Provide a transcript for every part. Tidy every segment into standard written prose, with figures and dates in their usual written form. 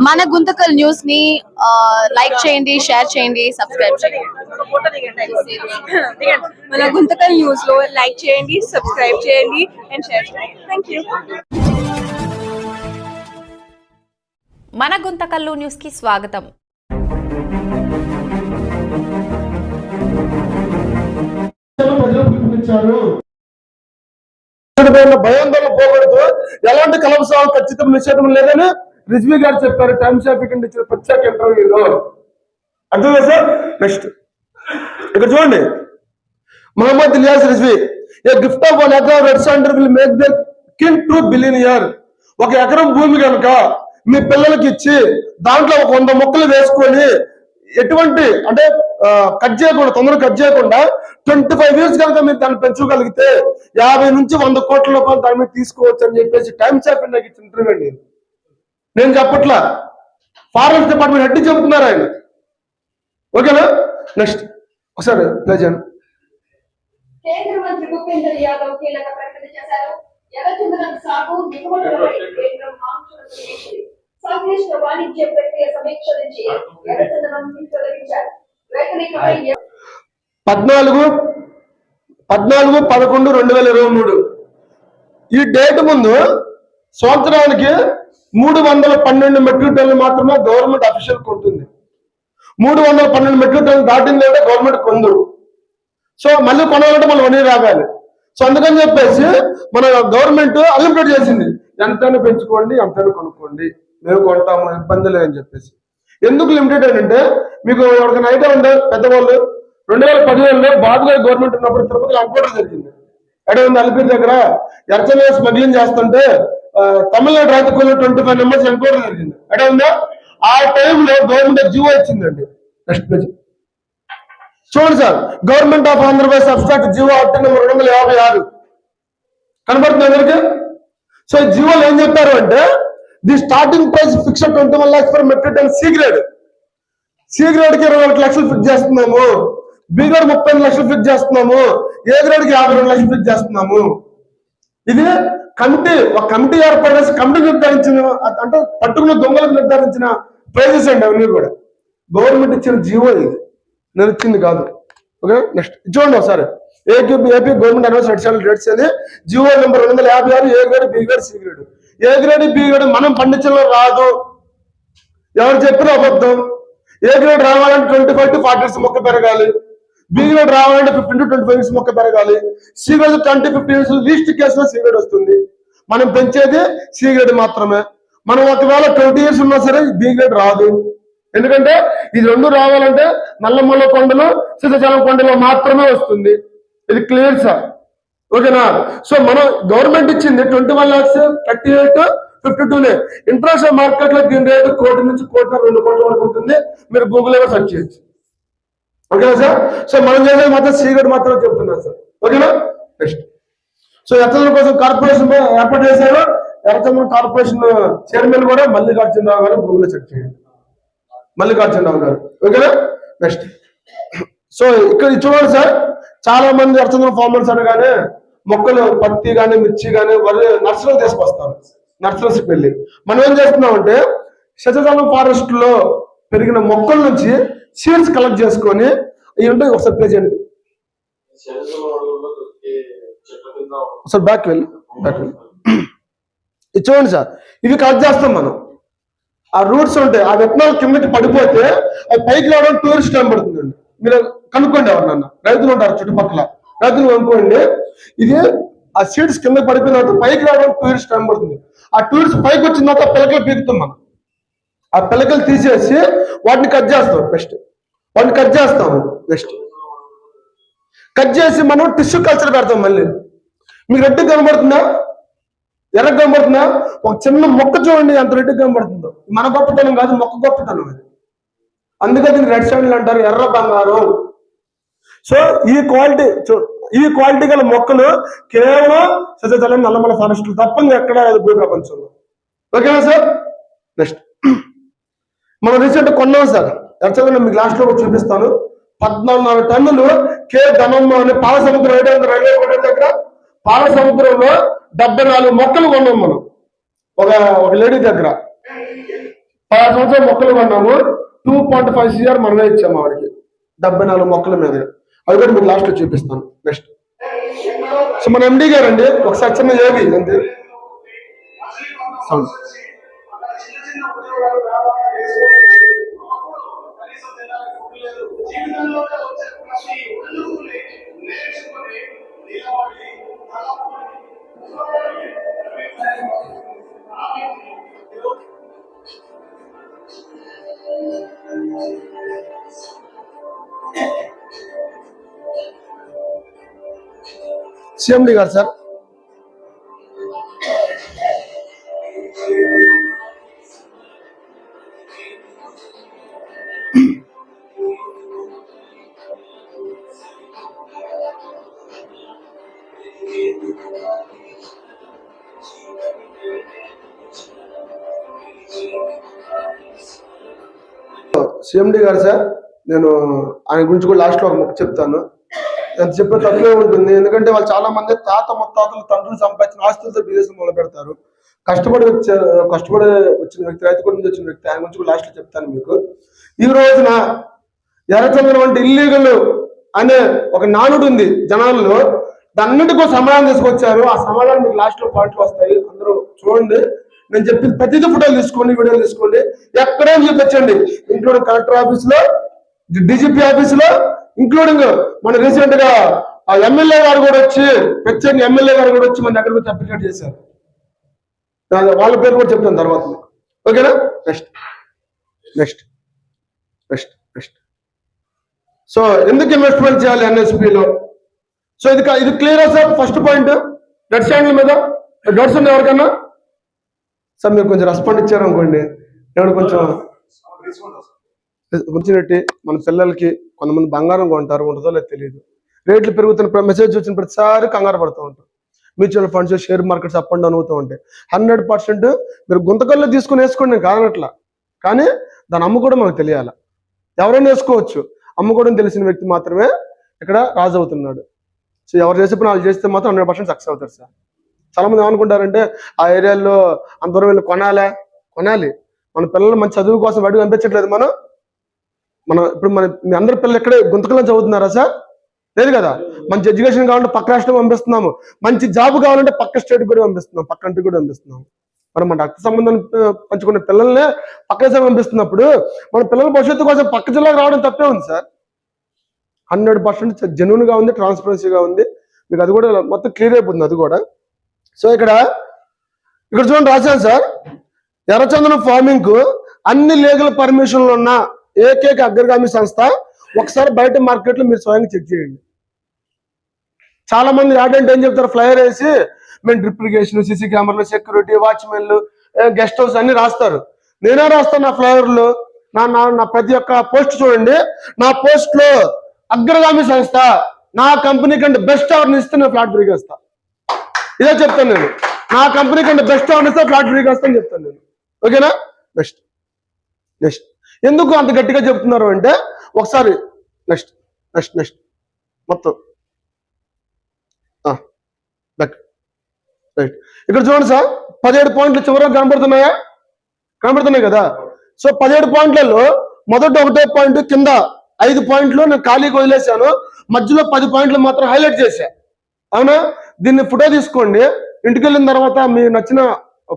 మన గుంతకల్ న్యూస్ ని లైక్ చేయండి, షేర్ చేయండి, సబ్స్క్రైబ్ చేయండి. మన గుంతకల్ న్యూస్ లో లైక్ చేయండి, సబ్స్క్రైబ్ చేయండి అండ్ షేర్ చేయండి. థాంక్యూ. మన గుంతకల్లు న్యూస్ కి స్వాగతం. భయాందోళన పోగొడుతూ ఎలాంటి కలవసాలు ఖచ్చితం నిషేధం లేదని రిజ్వీ గారు చెప్పారు టైమ్స్ ఆఫ్ ఇండియా ఇచ్చిన ప్రత్యేక ఇంటర్వ్యూలో. అర్థం సార్. నెక్స్ట్ ఇక్కడ చూడండి, Mohammed Ilyas Rizvi, a gift of 1 acre red sander will make the king true billionaire. 1 ఎకరం భూమి కనుక మీ పిల్లలకి ఇచ్చి దాంట్లో 100 మొక్కలు వేసుకొని ఎటువంటి అంటే కట్ చేయకుండా, తొందరగా కట్ చేయకుండా 25 years కనుక మీరు దాన్ని పెంచుకోగలిగితే 50 నుంచి 100 కోట్ల రూపాయలు దాని మీద తీసుకోవచ్చు అని చెప్పేసి టైమ్స్ ఆఫ్ ఇండియాకి ఇచ్చిన ఇంటర్వ్యూ అండి. నేను చెప్పట్లా, ఫారెస్ట్ డిపార్ట్మెంట్ హెడ్ చెబుతున్నారు ఆయన. ఓకేనా. నెక్స్ట్ ఒకసారి ప్లే చేయండి. కేంద్ర మంత్రి భూపేందర్ యాదవ్ కీలక ప్రకటన చేశారు. ఎర్రచందనం సాగు దిగుమతులపై కేంద్రం ఆంక్షలు విధించింది. సంక్లిష్ట వాణిజ్య ప్రక్రియ సమీక్ష నుంచి ఎర్రచందనం తొలగించారు. 14/11/2023 ఈ డేట్ ముందు సంవత్సరానికి 312 మెట్రిక్ టన్నులు మాత్రమే గవర్నమెంట్ అఫీషియల్ కొంటుంది. 312 మెట్రిక్ టన్నులు దాటిందంటే గవర్నమెంట్ కొందరు. సో మళ్ళీ కొనాలంటే మనం వనీ రాగాలి. సో అందుకని చెప్పేసి మన గవర్నమెంట్ అన్లిమిటెడ్ చేసింది. ఎంతైనా పెంచుకోండి, ఎంతైనా కొనుక్కోండి, మేము కొంటాము, ఇబ్బంది లేదని చెప్పేసి. ఎందుకు లిమిటెడ్ అంటే మీకు ఎవరికైనా ఐడియా ఉండే పెద్దవాళ్ళు 2015లో బాబు గారి గవర్నమెంట్ ఉన్నప్పుడు తిరుపతిలో ఎంక్వైరీ జరిగింది. ఐడియా ఉంది. అలిపిరి దగ్గర ఎర్చన స్మగ్లింగ్ చేస్తుంటే తమిళనాడు రైతులు 25 members ఎంక్వైరీ జరిగింది. ఐడియా ఉందా. ఆ టైంలో గవర్నమెంట్ జీవో ఇచ్చిందండి. నెక్స్ట్ చూడండి sir, government of Andhra Pradesh abstract GO article number 256 కనబడుతుంది అందరికి. సో ఈ జీవోలో ఏం చెప్పారు అంటే the starting price fixed 21 lakhs for metric ton C grade. C grade కి 21 లక్షలు ఫిక్స్ చేస్తున్నాము, బి గ్రేడ్ 35 లక్షలు ఫిక్స్ చేస్తున్నాము, ఏ గ్రేడ్ కి 52 లక్షలు ఫిక్స్ చేస్తున్నాము. ఇది ఒక కమిటీ ఏర్పడేసి కమిటీ నిర్ధారించిన అంటే పట్టుకున్న దొంగలకు నిర్ధారించిన ప్రైజెస్ అండి. అవన్నీ కూడా గవర్నమెంట్ ఇచ్చిన జీవో, ఇది నేను ఇచ్చింది కాదు. ఓకే. నెక్స్ట్ చూడండి ఒకసారి, AP government announce additional rates అని GO number 256 A grade, B grade, C grade. A grade, B grade మనం పండించడం రాదు, ఎవరు చెప్పినా అబద్ధం. ఏ గ్రేడ్ రావాలంటే 25 to 40 years మొక్క పెరగాలి, బి గ్రేడ్ రావాలంటే 15 to 25 years మొక్క పెరగాలి, C grade 20 to 50 years least కేసులో సి గ్రేడ్ వస్తుంది. మనం పెంచేది సి గ్రేడ్ మాత్రమే. మనం ఒకవేళ 20 years ఉన్నా సరే బి గ్రేడ్ రాదు. ఎందుకంటే ఇది రెండు రావాలంటే నల్లమల్ల కొండలు, శ్రీశైలం కొండలో మాత్రమే వస్తుంది. ఇది క్లియర్ సార్. ఓకేనా. సో మనం గవర్నమెంట్ ఇచ్చింది 21 lakhs 38 52 ఇంటర్నేషనల్ మార్కెట్ లో దీని రేటు 1 కోటి నుంచి 1.2 కోట్ల వరకు ఉంటుంది. మీరు గూగుల్ లో సెర్చ్ చేయొచ్చు. ఓకేనా సార్. సో మనం చేసేది మాత్రం సీక్రెట్ మాత్రమే చెప్తున్నాం సార్. ఓకేనా. నెక్స్ట్ సో ఎర్రచందనం కోసం కార్పొరేషన్ ఏర్పాటు చేశారు. ఎర్రచందనం కార్పొరేషన్ చైర్మన్ కూడా మల్లికార్జునరావు గారు. గూగుల్ లో సెర్చ్ చేయండి, మల్లికార్జునరావు గారు. ఓకేనా. నెక్స్ట్ సో ఇక్కడ చూడండి సార్, చాలా మంది ఎర్రచందనం ఫార్మర్స్ అనగానే మొక్కలు పత్తి కానీ, మిర్చి కానీ వరి నర్సరీలు తీసుకొస్తారు. నర్సరీస్కి వెళ్ళి మనం ఏం చేస్తున్నామంటే శ్రీశైలం ఫారెస్ట్ లో పెరిగిన మొక్కల నుంచి సీడ్స్ కలెక్ట్ చేసుకొని ఇవి ఉంటాయి. ఒకసారి ప్లే చేయండి, ఒకసారి బ్యాక్ వెళ్ళి ఇది చూడండి సార్. ఇవి కలెక్ట్ చేస్తాం మనం. ఆ రూట్స్ ఉంటాయి, ఆ విత్తనాలు కిందకి పడిపోతే అవి పైకి రావడం టూరిస్ట్ టైం పడుతుందండి. మీరు కనుక్కోండి, ఎవరన్నా రైతులు ఉంటారు చుట్టుపక్కల, రైతులు కనుక్కోండి. ఇది ఆ సీడ్స్ కింద పడిపోయిన తర్వాత పైకి రావడం టూరిస్ట్ టైం పడుతుంది. ఆ టూరిస్ట్ పైకి వచ్చిన తర్వాత పిల్లకలు పీకుతాం మనం. ఆ పిల్లకలు తీసేసి వాటిని కట్ చేస్తాం. నెక్స్ట్ వాటిని కట్ చేస్తాము. నెక్స్ట్ కట్ చేసి మనం టిష్యూ కల్చర్ పెడతాం. మళ్ళీ మీకు రెడ్డిగా కనబడుతుందా, ఎర్రగా కనబడుతుందా? ఒక చిన్న మొక్క చూడండి ఎంత రెడ్డిగా కనబడుతుందో. మన గొప్పతనం కాదు, మొక్క గొప్పతనం అది. అందుకే దీన్ని రెడ్ శాండిల్ అంటారు, ఎర్ర బంగారం. సో ఈ క్వాలిటీ గల మొక్కలు కేవలం శ్రీశైలం నల్లమల ఫారెస్ట్లు తప్ప ఎక్కడ భూ ప్రపంచంలో. ఓకేనా సార్. నెక్స్ట్ మనం రీసెంట్ కొన్నాం సార్ ఎర్రచందనం. మీకు లాస్ట్ లో చూపిస్తాను. 14 టన్నులు కే ధనమ్మ అనే పాలసముద్రం రైల్వే కోట దగ్గర పాలసముద్రంలో 74 మొక్కలు కొన్నాం మనం ఒక లేడీ దగ్గర. 10 సంవత్సరాలు మొక్కలు కొన్నాము, 2.5 CR మనమే ఇచ్చాము ఆవిడకి 74 మొక్కల మీద. అవి కూడా మీకు లాస్ట్ లో చూపిస్తాను. నెక్స్ట్ సో మన ఎండి గారు అండి, ఒకసారి చిన్న ఏవి అంతే సౌండ్. సిఎండి గారు సార్. సిఎండి గారు సార్, నేను ఆయన గురించి కూడా లాస్ట్ లో ఒక ముక్క చెప్తాను. ఎంత చెప్పే తక్కువే ఉంటుంది, ఎందుకంటే వాళ్ళు చాలా మంది తాత ముత్తాతలు తండ్రులు సంపాదించిన ఆస్తులతో బిజినెస్ మొదలు పెడతారు. కష్టపడి వచ్చిన వ్యక్తి, రైతు నుంచి వచ్చిన వ్యక్తి, ఆయన గురించి కూడా లాస్ట్ లో చెప్తాను మీకు. ఈ రోజున ఎర్రచందనం వంటి ఇల్లీగల్ అనే ఒక నానుడు ఉంది జనాల్లో, దాన్నిటికో సమాధానం తీసుకొచ్చారు. ఆ సమాధానం మీకు లాస్ట్ లో పాయింట్లు వస్తాయి, అందరూ చూడండి. నేను చెప్పిన ప్రతిదీ ఫోటోలు తీసుకోండి, వీడియోలు తీసుకోండి, ఎక్కడేం చూపించండి, ఇంక్లూడింగ్ కలెక్టర్ ఆఫీస్ లో, DGP ఆఫీస్ లో, ఇంక్లూడింగ్ మన రీసెంట్ గా ఆ ఎమ్మెల్యే గారు కూడా వచ్చి, ప్రత్యేకంగా ఎమ్మెల్యే గారు కూడా వచ్చి మన దగ్గర వచ్చి అప్లికేట్ చేశారు. వాళ్ళ పేరు కూడా చెప్తాను తర్వాత మీకు. ఓకేనా? Next next next next so ఎందుకు ఇన్వెస్ట్మెంట్ చేయాలి NSPలో? సో ఇది clear sir. First point debt స్టాండ్ల మీద డౌట్స్ ఉంది ఎవరికన్నా? సార్ మీరు కొంచెం రెస్పాండ్ ఇచ్చారు అనుకోండి, ఎవరు కొంచెం కూర్చున్నట్టు మన పిల్లలకి కొంతమంది బంగారం కొంటారు, ఉంటుందో లేదు తెలియదు. రేట్లు పెరుగుతున్న మెసేజ్ వచ్చిన ప్రతిసారి కంగారు పడుతూ ఉంటారు. Mutual funds, share markets up and down అవుతూ ఉంటాయి. 100% మీరు గుంతకల్లో తీసుకుని వేసుకోండి, నేను కాదనట్లా, కానీ దాన్ని అమ్ముకోవడం మనకు తెలియాలి. ఎవరైనా వేసుకోవచ్చు, అమ్ముకోవడం తెలిసిన వ్యక్తి మాత్రమే ఇక్కడ రాజు అవుతున్నాడు. సో ఎవరు చేసే పని వాళ్ళు చేస్తే మాత్రం 100% సక్సెస్ అవుతారు సార్. చాలా మంది ఏమనుకుంటారంటే ఆ ఏరియాలో అంత దూరం వెళ్ళి కొనాలి. మన పిల్లలు మంచి చదువు కోసం బయటకు పంపించట్లేదు. మన ఇప్పుడు మీ అందరి పిల్లలు ఎక్కడే గుంతకల్లో చదువుతున్నారా సార్? లేదు కదా. మంచి ఎడ్యుకేషన్ కావాలంటే పక్క రాష్ట్రం పంపిస్తున్నాము, మంచి జాబ్ కావాలంటే పక్క స్టేట్ కూడా పంపిస్తున్నాం, పక్క కంట్రీ కూడా పంపిస్తున్నాం. మరి మన రక్త సంబంధం పంచుకునే పిల్లల్నే పక్క దేశం పంపిస్తున్నప్పుడు మన పిల్లల భవిష్యత్తు కోసం పక్క జిల్లాకు రావడం తప్పే ఉంది సార్. 100% జెన్యూన్ గా ఉంది, ట్రాన్స్పరెన్సీగా ఉంది. మీకు అది కూడా మొత్తం క్లియర్ అయిపోతుంది అది కూడా. సో ఇక్కడ చూడండి రాశాను సార్, ఎర్రచందనం ఫార్మింగ్ కు అన్ని లీగల్ పర్మిషన్లు ఉన్న ఏకైక అగ్రగామి సంస్థ. ఒకసారి బయట మార్కెట్ లో మీరు స్వయంగా చెక్ చేయండి. చాలా మంది యాడెంట్ ఏం చెప్తారు, ఫ్లైయర్ వేసి మేము డ్రిప్ ఇరిగేషన్, CC కెమెరాలు, సెక్యూరిటీ, వాచ్మెన్లు, గెస్ట్ హౌస్ అన్ని రాస్తారు. నేనే రాస్తాను నా ఫ్లైయర్లు. నా ప్రతి ఒక్క పోస్ట్ చూడండి, నా పోస్ట్ లో అగ్రగామి సంస్థ, నా కంపెనీ కంటే బెస్ట్ ఆర్డర్ ఇస్తే నేను ఫ్లాట్ ఫ్రీగా ఇస్తా. ఇదే చెప్తాను నేను, నా కంపెనీ కంటే బెస్ట్ ఆర్డర్ ఇస్తే ఫ్లాట్ ఫ్రీగా ఇస్తా అని చెప్తాను నేను. ఓకేనా? నెక్స్ట్ ఎందుకు అంత గట్టిగా చెప్తున్నారు అంటే ఒకసారి నెక్స్ట్ మొత్తం రైట్. ఇక్కడ చూడండి సార్, 17 పాయింట్లు చివరగా కనబడుతున్నాయి కదా. సో 17 పాయింట్లలో మొదటి 1 పాయింట్ కింద 5 పాయింట్లు నేను ఖాళీగా వదిలేశాను, మధ్యలో 10 పాయింట్లు మాత్రం హైలైట్ చేశా. అవునా? దీన్ని ఫోటో తీసుకోండి, ఇంటికి వెళ్ళిన తర్వాత మీరు నచ్చిన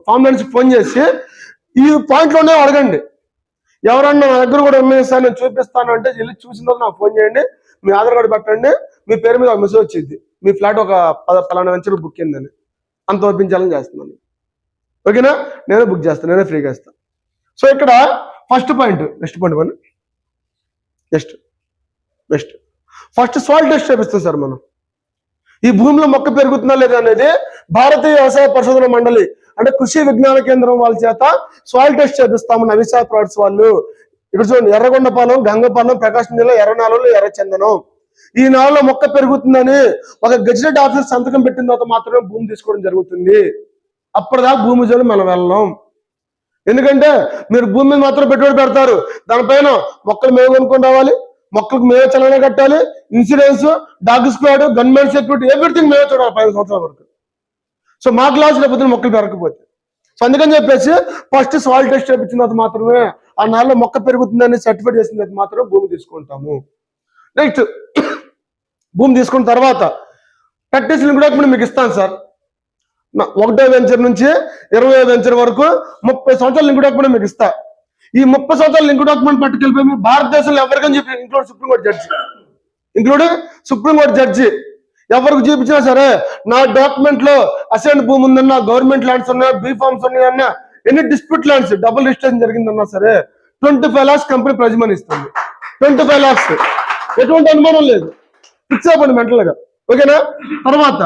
ఫామ్ నుంచి ఫోన్ చేసి ఈ పాయింట్లోనే అడగండి. ఎవరన్నా నా దగ్గర కూడా ఉన్నాయి సార్ నేను చూపిస్తాను అంటే వెళ్ళి చూసిన తర్వాత నాకు ఫోన్ చేయండి, మీ ఆధార్ కార్డు పెట్టండి, మీ పేరు మీద ఒక మెసేజ్ వచ్చింది, మీ ఫ్లాట్ ఒక 10 వెంచర్ బుక్ అయిందని, అంత ఒప్పించాలని చేస్తున్నాను. ఓకేనా? నేనే బుక్ చేస్తాను, నేనే ఫ్రీగా ఇస్తాను. సో ఇక్కడ first point, next first soil test చేపిస్తాం సార్ మనం. ఈ భూమిలో మొక్క పెరుగుతుందా లేదా అనేది భారతీయ వ్యవసాయ పరిశోధన మండలి అంటే కృషి విజ్ఞాన కేంద్రం వాళ్ళ చేత సాయిల్ టెస్ట్ చేపిస్తాము నవిసా ప్రొడక్ట్స్ వాళ్ళు. ఇక్కడ చూడండి, ఎర్రగొండపాలెం, గంగపాలెం, ప్రకాశం జిల్లా ఎర్రనాలలో ఎర్రచందనం. ఈ నాలలో మొక్క పెరుగుతుందని ఒక గెజిటెడ్ ఆఫీసర్ సంతకం పెట్టిన తర్వాత మాత్రమే భూమి తీసుకోవడం జరుగుతుంది. అప్పటిదాకా భూమి జోలి మనం వెళ్ళాం. ఎందుకంటే మీరు భూమి మీద మాత్రం పెట్టుబడి పెడతారు, దానిపైన మొక్కలు మేము కొనుక్కొని రావాలి, మొక్కలకు మేమే చలన కట్టాలి, insurance, dog squad, gunmen security, everything మేమే చూడాలి 5 సంవత్సరాల వరకు. సో మా క్లాస్ లేకపోతే మొక్కలు పెరగకపోతే. సో అందుకని చెప్పేసి ఫస్ట్ సాయిల్ టెస్ట్ చేయించిన తర్వాత మాత్రమే ఆ నెలలో మొక్క పెరుగుతుందని సర్టిఫికేట్ చేసిన తర్వాత మాత్రమే భూమి తీసుకుంటాము. నెక్స్ట్ భూమి తీసుకున్న తర్వాత ప్రాక్టీస్ లింక్ డాక్యుమెంట్ మీకు ఇస్తాను సార్. 1వ వెంచర్ నుంచి 20వ వెంచర్ వరకు 30 సంవత్సరాల లింక్ డాక్యుమెంట్ మీకు ఇస్తా. ఈ 30 సంవత్సరాల లింక్ డాక్యుమెంట్ పట్టుకెళ్ళిపోయి భారతదేశంలో ఎవరికని చెప్పి ఇంక్లూడ్ సుప్రీంకోర్టు జడ్జి ఎవరికి చూపించినా సరే నా డాక్యుమెంట్ లో అసైన్ భూమి ఉందన్నా, గవర్నమెంట్ ల్యాండ్స్ ఉన్నా, బీ ఫార్మ్స్ ఉన్నాయన్నా, ఎన్ని డిస్ప్యూట్ ల్యాండ్స్ డబుల్ రిజిస్ట్రేషన్ జరిగిందన్నా సరే 25 lakhs కంపెనీ ప్రజమని ఇస్తుంది. 25 lakhs ఎటువంటి అనుమానం లేదు, ఫిక్స్ అయిపోయింది మెంటల్ గా. ఓకేనా? తర్వాత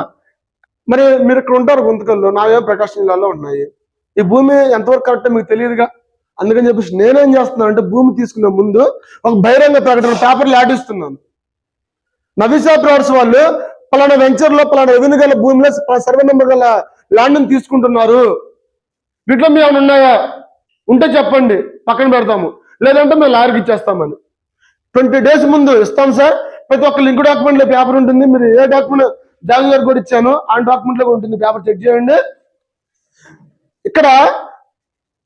మరి మీరు ఇక్కడ ఉంటారు గుంతకల్లో, నావే ప్రకాశం జిల్లాలో ఉన్నాయి. ఈ భూమి ఎంతవరకు కరెక్ట్ మీకు తెలియదుగా. అందుకని చెప్పేసి నేనేం చేస్తున్నాను అంటే భూమి తీసుకునే ముందు ఒక బహిరంగ ప్రకటన పేపర్లు యాడ్ ఇస్తున్నాను. నవీసా ప్రాడక్ట్స్ వాళ్ళు పలానా వెంచర్ లో పలానా రెవెన్యూ గల భూమిలో సర్వే నెంబర్ గల ల్యాండ్ తీసుకుంటున్నారు, వీటిలో మేము ఏమైనా ఉన్నాయా, ఉంటే చెప్పండి పక్కన పెడతాము, లేదంటే మేము లాయర్కి ఇచ్చేస్తామని 20 days ముందు ఇస్తాం సార్. ప్రతి ఒక్క లింక్ డాక్యుమెంట్ లో పేపర్ ఉంటుంది. మీరు ఏ డాక్యుమెంట్ జాగ్ గారు కూడా ఇచ్చాను ఆ డాక్యుమెంట్ లో ఉంటుంది, పేపర్ చెక్ చేయండి. ఇక్కడ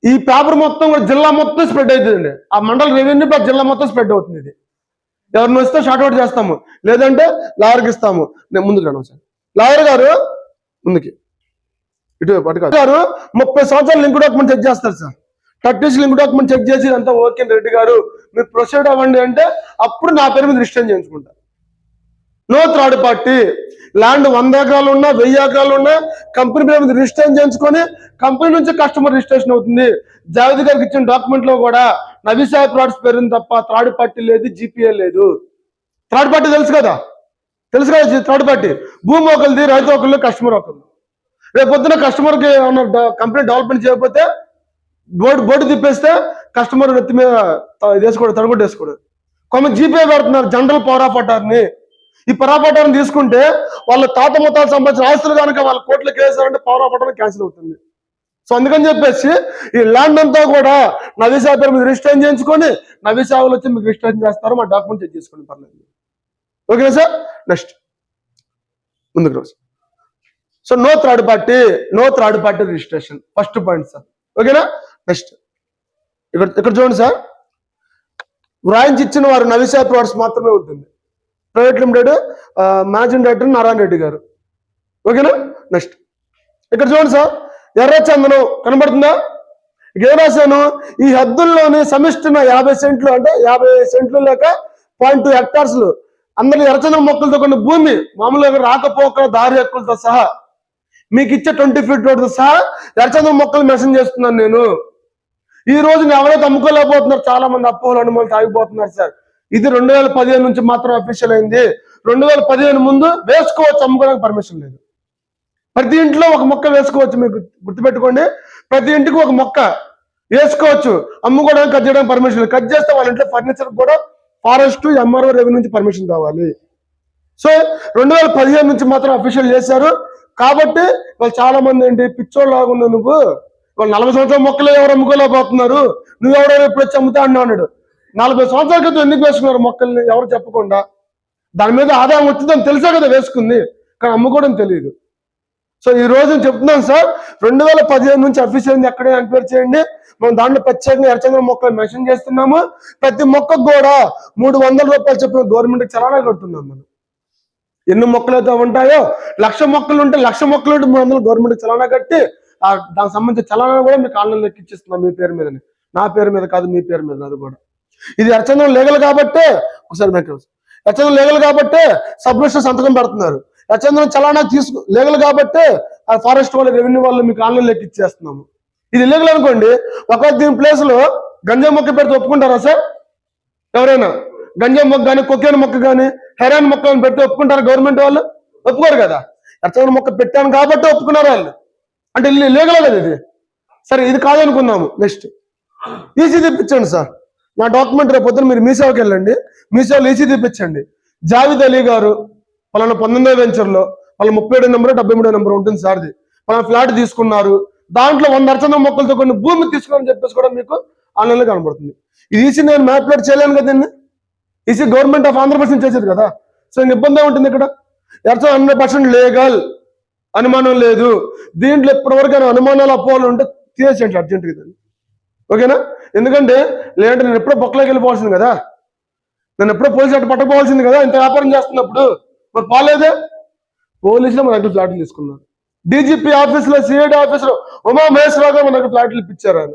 ఈ పేపర్ మొత్తం కూడా జిల్లా మొత్తం స్ప్రెడ్ అవుతుందండి. ఆ మండల రెవెన్యూ జిల్లా మొత్తం స్ప్రెడ్ అవుతుంది. ఇది ఎవరిని వస్తే షార్ట్అవుట్ చేస్తాము, లేదంటే లాయర్కి ఇస్తాము. నేను ముందుకు రాను సార్. లాయర్ గారు ముందుకి ఇటు పట్టుకు గారు 30 సంవత్సరాలు లింక్ డాక్యుమెంట్ చెక్ చేస్తారు సార్. 30 లింక్ డాక్యుమెంట్ చెక్ చేసి అంతా ఓకే రెడ్డి గారు మీరు ప్రొసీడ్ అవ్వండి అంటే అప్పుడు నా పేరు మీద రిజిస్టర్ చేయించుకుంటారు. No third party. Land 100 acres ఉన్నా 1000 acres ఉన్నా కంపెనీ పేరు మీద రిజిస్టర్ చేయించుకొని కంపెనీ నుంచి కస్టమర్ రిజిస్ట్రేషన్ అవుతుంది. జావేద్ గారికి ఇచ్చిన డాక్యుమెంట్ లో కూడా నవీసా ప్రాడక్ట్స్ పేరు తప్ప థర్డ్ పార్టీ లేదు, జీపీఏ లేదు. థర్డ్ పార్టీ తెలుసు కదా థర్డ్ పార్టీ భూమి ఒకరిది, రైతు ఒకళ్ళు, కస్టమర్ ఒకళ్ళు. రేపు పొద్దున కస్టమర్కి ఏమన్నా కంపెనీ డెవలప్మెంట్ చేయకపోతే బోర్డు తిప్పేస్తే కస్టమర్ నెత్తి మీద వేసుకోడు, తడగొట్టు వేసుకోడు. కొంత జీపీఏ పెడుతున్నారు జనరల్ పవర్ ఆఫ్ అటార్నీ. ఈ పవర్ ఆఫ్ అటార్నీ తీసుకుంటే వాళ్ళ తాత మొత్తాలు సంబంధించిన ఆస్తులు కనుక వాళ్ళ కోర్టులకు వేసారంటే పవర్ ఆఫ్ అటార్నీ క్యాన్సిల్ అవుతుంది. సో అందుకని చెప్పేసి ఈ ల్యాండ్ అంతా కూడా నవీసా పేరు మీద రిజిస్ట్రేషన్ చేయించుకొని నవీసా వాళ్ళు వచ్చి మీకు రిజిస్ట్రేషన్ చేస్తారు, మా డాక్యుమెంట్ చెక్ చేసుకోండి, పర్లేదు. ఓకేనా సార్? నెక్స్ట్ ముందుకు రోజు. So no third party registration first point sir. ఓకేనా? నెక్స్ట్ ఇక్కడ చూడండి సార్, వ్రాయించి ఇచ్చిన వారు నవీసా ప్రాడక్ట్స్ మాత్రమే ఉంటుంది. Private limited managing director Narayana Reddy గారు. ఓకేనా? నెక్స్ట్ ఇక్కడ చూడండి సార్, ఎర్రచందనం కనబడుతుందా? ఏం రాశాను? ఈ హద్దుల్లోని సమిష్టిన 50 సెంట్లు అంటే 50 సెంట్లు లేక 0.2 hectares అందరి ఎర్రచందనం మొక్కలతో కొన్ని భూమి మామూలుగా రాకపోకల దారి హక్కులతో సహా మీకు ఇచ్చే 20 feet రోడ్తో సహా ఎర్రచందనం మొక్కలు మెన్షన్ చేస్తున్నాను నేను. ఈ రోజు ఎవరైతే అమ్ముకోలేకపోతున్నారు, చాలా మంది అపోహలు అనుమానాలు తాగిపోతున్నారు సార్. ఇది 2015 నుంచి మాత్రం అఫీషియల్ అయింది. 2015 ముందు వేసుకోవచ్చు, అమ్ముకోవడానికి పర్మిషన్ లేదు. ప్రతి ఇంట్లో ఒక మొక్క వేసుకోవచ్చు, మీకు గుర్తుపెట్టుకోండి. ప్రతి ఇంటికి ఒక మొక్క వేసుకోవచ్చు, అమ్ముకోవడానికి కట్ చేయడానికి పర్మిషన్ లేదు. కట్ చేస్తే వాళ్ళ ఇంట్లో ఫర్నిచర్ కూడా ఫారెస్ట్, ఎంఆర్ఓ, రెవెన్యూ నుంచి పర్మిషన్ కావాలి. సో 2015 నుంచి మాత్రం అఫీషియల్ చేశారు. కాబట్టి వాళ్ళు చాలా మంది ఏంటి పిచ్చోళ్ళు లాగున్నావు నువ్వు, వాళ్ళు 40 సంవత్సరాల మొక్కలు ఎవరు అమ్ముకోలేకపోతున్నారు, నువ్వెవడో ఎప్పుడు వచ్చి అమ్ముతా అన్నాడు. 40 సంవత్సరాల క్రితం ఎందుకు వేసుకున్నారు మొక్కల్ని ఎవరు చెప్పకుండా? దాని మీద ఆదాయం వచ్చిందని తెలిసే కదా వేసుకుంది, కానీ అమ్ముకోవడం తెలియదు. సో ఈ రోజు చెప్తున్నాను సార్, 2015 నుంచి అఫీషియల్ ఎక్కడే ఎంక్వైరీ చేయండి. మనం దాంట్లో ప్రత్యేకంగా ఎర్రచందనం మొక్కలు మెన్షన్ చేస్తున్నాము. ప్రతి మొక్కకు కూడా 300 రూపాయలు చెప్పిన గవర్నమెంట్కి చలానా కడుతున్నాం మనం. ఎన్ని మొక్కలు అయితే ఉంటాయో 1,00,000 మొక్కలు ఉంటే 1,00,000 మొక్కలు ఉంటే 300 గవర్నమెంట్కి చలానా కట్టి దానికి సంబంధించిన చలానా కూడా మీకు ఆన్లైన్ లెక్కిచ్చిస్తున్నాం మీ పేరు మీదని. నా పేరు మీద కాదు, మీ పేరు మీద. అది కూడా ఇది ఎర్రచందనం లీగల్ కాబట్టి ఒకసారి ఎర్రచందనం లీగల్ కాబట్టి సబ్ రిజిస్టర్ సంతకం పెడుతున్నారు. ఎర్రచందనం చలానా లీగల్ కాబట్టి ఆ ఫారెస్ట్ వాళ్ళు, రెవెన్యూ వాళ్ళు మీకు ఆన్లైన్ లెక్కిచ్చేస్తున్నాము. ఇది లీగల్ అనుకోండి, ఒకవేళ దీని ప్లేస్ లో గంజా మొక్క పెడితే ఒప్పుకుంటారా సార్? ఎవరైనా గంజా మొక్క కానీ, కొకేన్ మొక్క కానీ, హెరాన్ మొక్క పెడితే ఒప్పుకుంటారా గవర్నమెంట్ వాళ్ళు? ఒప్పుకోరు కదా. ఎర్రచందనం మొక్క పెట్టాను కాబట్టి ఒప్పుకున్నారు వాళ్ళు, అంటే లీగల్ కదా ఇది. సరే ఇది కాదనుకున్నాము. నెక్స్ట్ ఈసీ తెప్పించండి సార్. నా డాక్యుమెంట్ రేపు పొద్దున మీరు మీ సేవకి వెళ్ళండి, మీ సేవలో ఈసీ తెప్పించండి. జావేద్ అలీ గారు పలానా 19వ వెంచర్లో వాళ్ళ 37 నెంబర్ 73 నెంబర్ ఉంటుంది సార్ది, పలానా ఫ్లాట్ తీసుకున్నారు, దాంట్లో 100 ఎర్రచందనం మొక్కలతో కొన్ని భూమి తీసుకున్నారని చెప్పేసి కూడా మీకు ఆన్లైన్లో కనబడుతుంది. ఇది ఈసీ నేను మ్యాప్లేట్ చేయలేను కదండి, ఈసీ గవర్నమెంట్ ఆఫ్ ఆంధ్రప్రదేశ్ చేసేది కదా. సో ఇంక ఇబ్బంది ఏముంటుంది ఇక్కడ? ఎర్రచందనం 100% లీగల్, అనుమానం లేదు. దీంట్లో ఇప్పటివరకు అనుమానాలు అపోహలు ఉంటే తీసేయండి అర్జెంట్గా దాన్ని. ఓకేనా? ఎందుకంటే లేదంటే నేను ఎప్పుడో బొక్కలోకి వెళ్ళిపోవాల్సింది కదా, నన్ను ఎప్పుడో పోలీసు అట్టు పట్టకపోవాల్సింది కదా. ఇంత వ్యాపారం చేస్తున్నప్పుడు మరి పోలేదే. పోలీసులో మన దగ్గర ఫ్లాట్లు తీసుకున్నారు. డీజీపీ ఆఫీసులో, సిఐడి ఆఫీసులో ఉమా మహేశ్వరరావు గారు మన దగ్గర ఫ్లాట్లు ఇప్పించారు. ఆయన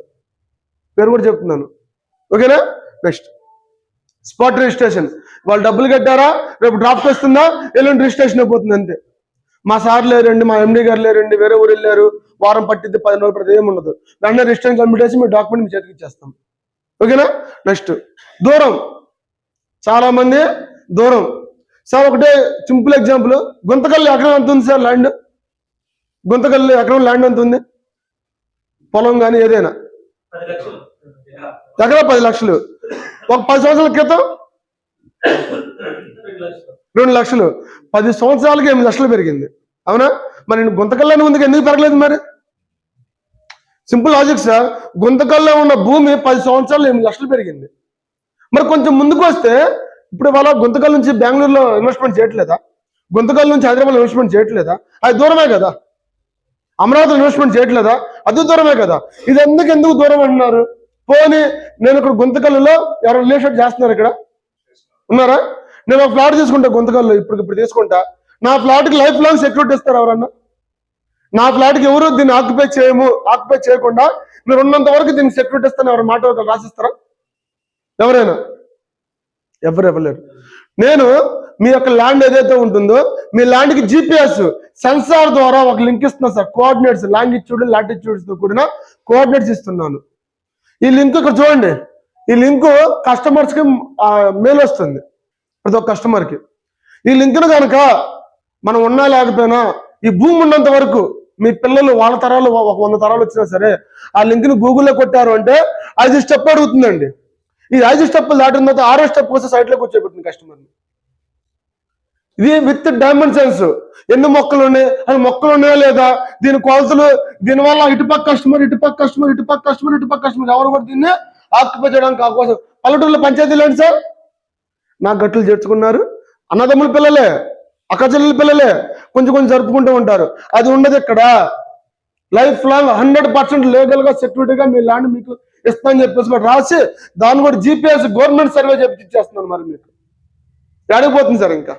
పేరు కూడా చెప్తున్నాను. ఓకేనా? Next spot registration. వాళ్ళు డబ్బులు కట్టారా, రేపు డ్రాఫ్ట్ వస్తుందా, ఎల్లుండి రిజిస్ట్రేషన్ అయిపోతుంది అంతే. మా సార్ లేరండి, మా ఎండి గారు లేరండి, వేరే ఊరు వెళ్ళారు, వారం పట్టిద్ది, 10 రోజులు పడితే ఏమి ఉండదు. వెంటనే రిజిస్ట్రేషన్ కంప్లీట్ చేసి మీ డాక్యుమెంట్ మీ చేతికి ఇచ్చేస్తాం. ఓకేనా? నెక్స్ట్ దూరం. చాలా మంది దూరం. సార్ ఒకటే సింపుల్ ఎగ్జాంపుల్, గుంతకల్లు ఎకరం ఎంత ఉంది సార్ ల్యాండ్? గుంతకల్లు ఎకరం ల్యాండ్ ఎంత ఉంది? పొలం కానీ ఏదైనా ఎకరం 10 లక్షలు. ఒక 10 సంవత్సరాల క్రితం 2 లక్షలు. 10 సంవత్సరాలకి 8 లక్షలు పెరిగింది. అవునా? మరి గుంతకల్లోనే ఉంది, ఎందుకు పెరగలేదు? మరి సింపుల్ లాజిక్ సార్. గుంతకల్లో ఉన్న భూమి 10 సంవత్సరాలు 8 లక్షలు పెరిగింది. మరి కొంచెం ముందుకు వస్తే ఇప్పుడు వాళ్ళ గుంతకల్ నుంచి బెంగళూరులో ఇన్వెస్ట్మెంట్ చేయట్లేదా? గుంతకల్ నుంచి హైదరాబాద్ ఇన్వెస్ట్మెంట్ చేయట్లేదా? అది దూరమే కదా. అమరావతిలో ఇన్వెస్ట్మెంట్ చేయట్లేదా? అది దూరమే కదా. ఇది ఎందుకు దూరం అంటున్నారు? పోనీ నేను ఇక్కడ గుంతకల్లులో ఎవరు రిలేషన్ చేస్తున్నారు, ఇక్కడ ఉన్నారా? నేను ఒక ఫ్లాట్ తీసుకుంటా గుంతకల్లు, ఇప్పుడు తీసుకుంటా. నా ఫ్లాట్కి లైఫ్ లాంగ్ సెక్యూరిటీ ఇస్తారు ఎవరన్నా? నా ఫ్లాట్కి ఎవరు దీన్ని ఆక్యుపై చేయకుండా మీరు ఉన్నంత వరకు దీన్ని సెక్యూరిటీ ఇస్తాను ఎవరు మాట రాసిస్తారా? ఎవరైనా? ఎవరు ఇవ్వలేరు. నేను మీ యొక్క ల్యాండ్ ఏదైతే ఉంటుందో మీ ల్యాండ్కి GPS సెన్సార్ ద్వారా ఒక లింక్ ఇస్తున్నాను సార్. కోఆర్డినేట్స్, లాంగిట్యూడ్ లాటిట్యూడ్స్ తో కూడిన కోఆర్డినేట్స్ ఇస్తున్నాను. ఈ లింక్ ఇక్కడ చూడండి. ఈ లింక్ కస్టమర్స్ కి మెయిల్ వస్తుంది, ప్రతి ఒక్క కస్టమర్ కి. ఈ లింక్ను కనుక మనం ఉన్నా లేకపోయినా ఈ భూమి ఉన్నంత వరకు మీ పిల్లలు వాళ్ళ తరాలు ఒక 100 తరాలు వచ్చినా సరే ఆ లింక్ ని గూగుల్లో కొట్టారు అంటే 5 స్టెప్ అడుగుతుందండి. ఈ 5 స్టెప్పులు దాటిన తర్వాత 6వ స్టెప్ వస్తే సైట్ లో కూర్చోబెట్టింది కస్టమర్ని. ఇది విత్ డైమెన్షన్స్, ఎన్ని మొక్కలు ఉన్నాయి, అది మొక్కలు ఉన్నాయా లేదా, దీని కొలతలు, దీనివల్ల ఇటుపక్క కస్టమర్ ఎవరు కూడా దీన్ని ఆక్యుపై చేయడానికి అవకాశం. పల్లెటూరులో పంచాయతీలు ఏంటి సార్? నాకు గట్లు చేర్చుకున్నారు, అన్నదమ్ముల పిల్లలే, అక్కచెల్లెల పిల్లలే కొంచెం జరుపుకుంటూ ఉంటారు. అది ఉండదు ఇక్కడ. లైఫ్ లాంగ్ 100% లీగల్ గా సెక్యూరిటీగా మీ ల్యాండ్ మీకు ఇస్తానని చెప్పేసి కూడా రాసి దాన్ని కూడా GPS గవర్నమెంట్ సర్వే ఇచ్చేస్తున్నాను. మరి మీకు అడిగిపోతుంది సార్ ఇంకా.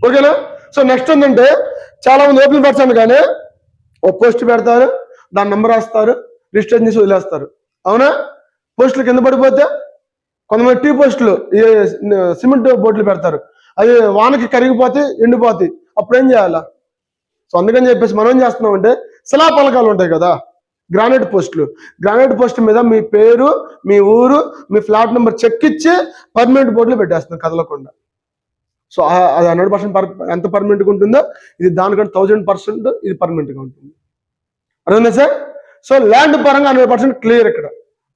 ఓకేనా? సో నెక్స్ట్ ఏంటంటే చాలా మంది ఓపెన్ పర్సన్ కానీ ఒక పోస్ట్ పెడతారు, దాని నెంబర్ రాస్తారు, రిజిస్టర్ చేసి వదిలేస్తారు. అవునా? పోస్టులు కింద పడిపోతే కొంతమంది టీ పోస్టులు, సిమెంట్ బోట్లు పెడతారు, అవి వానకి కరిగిపోతే ఎండిపోతాయి. అప్పుడు ఏం చేయాలా? సో అందుకని చెప్పేసి మనం ఏం చేస్తున్నాం అంటే శిలా పలకాలు ఉంటాయి కదా, గ్రానైట్ పోస్ట్ మీద మీ పేరు, మీ ఊరు, మీ ఫ్లాట్ నెంబర్ చెక్ ఇచ్చి పర్మనెంట్ బోర్డులో పెట్టేస్తున్నాం కదలకుండా. సో అది 100% ఎంత పర్మనెంట్గా ఉంటుందో ఇది దానికంటే 1000% ఇది పర్మనెంట్గా ఉంటుంది. అర్థమైందా సార్? సో ల్యాండ్ పరంగా 100% క్లియర్ ఇక్కడ.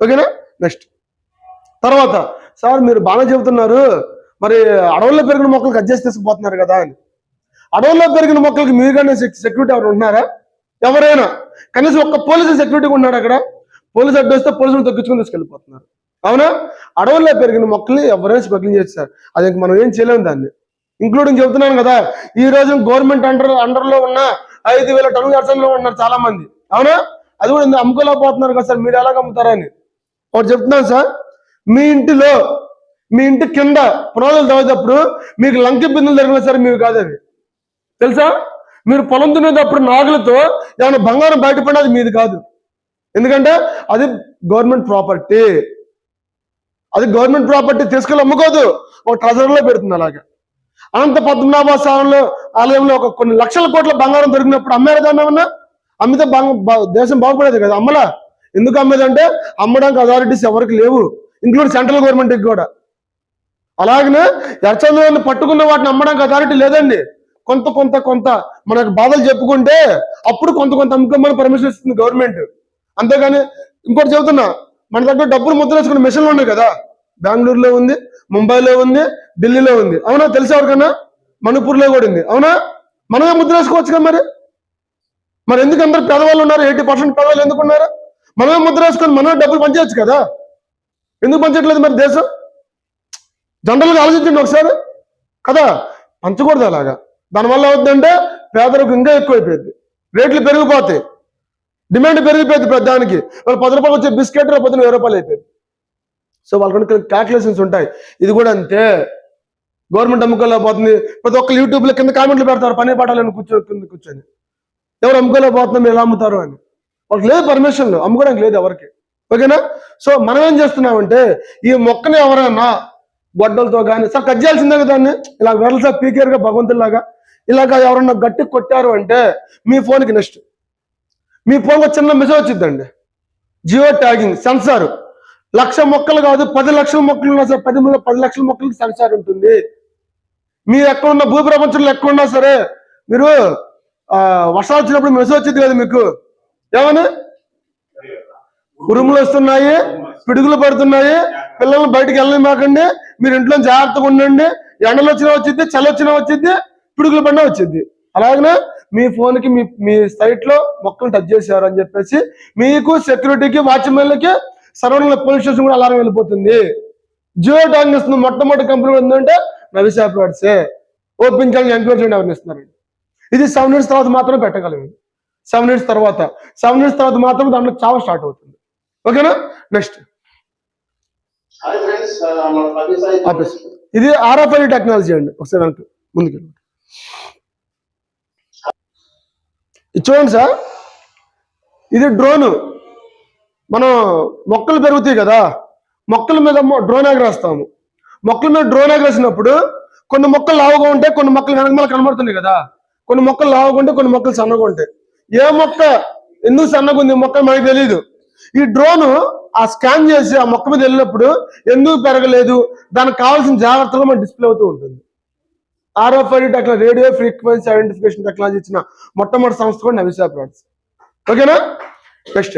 ఓకేనా? నెక్స్ట్ తర్వాత సార్ మీరు బాగా చెబుతున్నారు, మరి అడవుల్లో పెరిగిన మొక్కలకు అడ్జస్ట్ తీసుకుపోతున్నారు కదా అని. అడవుల్లో పెరిగిన మొక్కలకి మీరుగానే సెక్యూరిటీ ఎవరు ఉన్నారా? ఎవరైనా కనీసం ఒక్క పోలీసు సెక్యూరిటీగా ఉన్నాడు అక్కడ? పోలీసు అడ్డు వస్తే పోలీసులు తగ్గించుకుని తీసుకెళ్ళిపోతున్నారు. అవునా? అడవుల్లో పెరిగిన మొక్కలు ఎవరైనా స్మగ్లింగ్ చేస్తారు. అది మనం ఏం చేయలేము దాన్ని. ఇంక్లూడింగ్ చెబుతున్నాను కదా, ఈ రోజు గవర్నమెంట్ అండర్లో ఉన్న 5,000 టన్నుల అర్చనలో ఉన్నారు చాలా మంది. అవునా? అది కూడా అమ్ముకోలేకపోతున్నారు కదా సార్, మీరు ఎలాగ అమ్ముతారని ఒకటి చెప్తున్నాను సార్. మీ ఇంటి కింద పునాదులు తవ్వేటప్పుడు మీకు లంకి బిందులు జరిగినా సరే మీవి కాదు అవి, తెలుసా? మీరు పొలం దున్నేటప్పుడు నాగులతో ఏమైనా బంగారం బయటపడి అది మీది కాదు. ఎందుకంటే అది గవర్నమెంట్ ప్రాపర్టీ. తీసుకెళ్ళి అమ్ముకోదు, ఒక ట్రెజరీలో పెడుతుంది. అలాగే అనంత పద్మనాభ స్వామి ఆలయంలో ఒక కొన్ని లక్షల కోట్ల బంగారం దొరికినప్పుడు అమ్మారు దాన్ని. ఏమన్నా అమ్మితే దేశం బాగుపడేది కదా. అమ్మలా ఎందుకు అమ్మేదంటే అమ్మడానికి అథారిటీస్ ఎవరికి లేవు, ఇంక్లూడ్ సెంట్రల్ గవర్నమెంట్కి కూడా. అలాగనే ఎర్చంద్రాన్ని పట్టుకున్న వాటిని అమ్మడానికి అథారిటీ లేదండి. కొంత మనకు బాధలు చెప్పుకుంటే అప్పుడు కొంత అమ్ముకోమని పర్మిషన్ ఇస్తుంది గవర్నమెంట్. అంతేగాని ఇంకోటి చెబుతున్నా, మన దగ్గర డబ్బులు ముద్ర వేసుకునే మిషన్లు ఉన్నాయి కదా, బెంగళూరులో ఉంది, ముంబైలో ఉంది, ఢిల్లీలో ఉంది. అవునా? తెలిసి ఎవరికన్నా? మణిపూర్లో కూడా ఉంది. అవునా? మనమే ముద్ర వేసుకోవచ్చు కదా. మరి ఎందుకు అందరు పేదవాళ్ళు ఉన్నారు? 80% పేదవాళ్ళు ఎందుకు ఉన్నారు? మనమే ముద్ర వేసుకొని మనమే డబ్బులు పంచేయచ్చు కదా. ఎందుకు పంచట్లేదు మరి దేశం? జనరల్గా ఆలోచించండి ఒకసారి కదా. పంచకూడదు అలాగా. దానివల్ల అవుతుందంటే పేదరికం ఇంకా ఎక్కువైపోయింది, రేట్లు పెరిగిపోతాయి. డిమాండ్ పెరిగిపోయింది ప్రధానికి. వాళ్ళు 10 రూపాయలు వచ్చే బిస్కెట్ రేపు 1000 రూపాయలు అయిపోయింది. సో వాళ్ళకి క్యాల్కులేషన్స్ ఉంటాయి. ఇది కూడా అంతే, గవర్నమెంట్ అమ్ముకోలేకపోతుంది. ప్రతి ఒక్కరు యూట్యూబ్లో కింద కామెంట్లు పెడతారు, పని పాఠాలని కూర్చొని ఎవరు అమ్ముకోలేకపోతున్నారు, మీరు ఎలా అమ్ముతారు అని. వాళ్ళకి లేదు పర్మిషన్లు, అమ్ముకోవడానికి లేదు ఎవరికి. ఓకేనా? సో మనం ఏం చేస్తున్నామంటే ఈ మొక్కని ఎవరైనా గొడ్డలతో కానీ సార్ కట్ చేయాల్సిందే కదా దాన్ని, ఇలా వెరల్సా పీకేరుగా భగవంతులాగా ఇలాగా ఎవరన్నా గట్టి కొట్టారు అంటే మీ ఫోన్కి నెక్స్ట్ మీ ఫోన్కి చిన్న మెసేజ్ వచ్చిందండి, జియో ట్యాగింగ్ సెన్సార్. 1,00,000 మొక్కలు కాదు 10 లక్షల మొక్కలు ఉన్నా సరే 10 లక్షల మొక్కలకి సెన్సార్ ఉంటుంది. మీరు ఎక్కడున్న భూ ప్రపంచంలో ఎక్కడున్నా సరే మీరు వర్షాలు వచ్చినప్పుడు మెసేజ్ వచ్చింది కదా మీకు, ఏమని ఉరుములు వస్తున్నాయి, పిడుగులు పడుతున్నాయి, పిల్లల్ని బయటకు వెళ్ళమాకండి, మీరు ఇంట్లో జాగ్రత్తగా ఉండండి, ఎండలు వచ్చినా వచ్చింది, చలి వచ్చినా వచ్చింది, పిడుగులు పడినా వచ్చింది. అలాగనే మీ ఫోన్కి మీ సైట్ లో మొక్కలు టచ్ చేశారు అని చెప్పేసి మీకు సెక్యూరిటీకి వాచ్మెన్లకి సరౌండింగ్ పోలీస్ స్టేషన్ కూడా అలారం వెళ్ళిపోతుంది. జియో ట్యాగింగ్ ఇస్తుంది మొట్టమొదటి కంపెనీ ఏంటంటే నవిశా ప్లాట్సే. ఓపెన్ ఛాలెంజ్ ఎంక్వైరీ చేయండి ఎవరిని ఇస్తున్నారండి. ఇది 7 years తర్వాత మాత్రమే పెట్టగలము. 7 years తర్వాత మాత్రమే దాంట్లో చావ స్టార్ట్ అవుతుంది. ఓకేనా? నెక్స్ట్ ఇది RFID టెక్నాలజీ అండి. ఒకసారి వెనక్కి ముందుకు ఇది చూడండి సార్, ఇది డ్రోన్. మనం మొక్కలు పెరుగుతాయి కదా, మొక్కల మీద డ్రోన్ ఎగరేస్తాము. మొక్కల మీద డ్రోన్ ఎగరేసినప్పుడు కొన్ని మొక్కలు లావుగా ఉంటాయి, కొన్ని మొక్కలు వెనకమాల కనబడుతున్నాయి కదా, కొన్ని మొక్కలు లావుగా ఉంటాయి, కొన్ని మొక్కలు సన్నగా ఉంటాయి. ఏ మొక్క ఎందుకు సన్నగా ఉంది మొక్క మనకు తెలియదు. ఈ డ్రోన్ ఆ స్కాన్ చేసి ఆ మొక్క మీద వెళ్ళినప్పుడు ఎందుకు పెరగలేదు దానికి కావాల్సిన జాగ్రత్తలు మన డిస్ప్లే అవుతూ ఉంటుంది. RFID technology, radio frequency identification technology ఇచ్చిన మొట్టమొదటి సంస్థ కూడా నవిశా ప్లాట్స్. ఓకేనా? నెక్స్ట్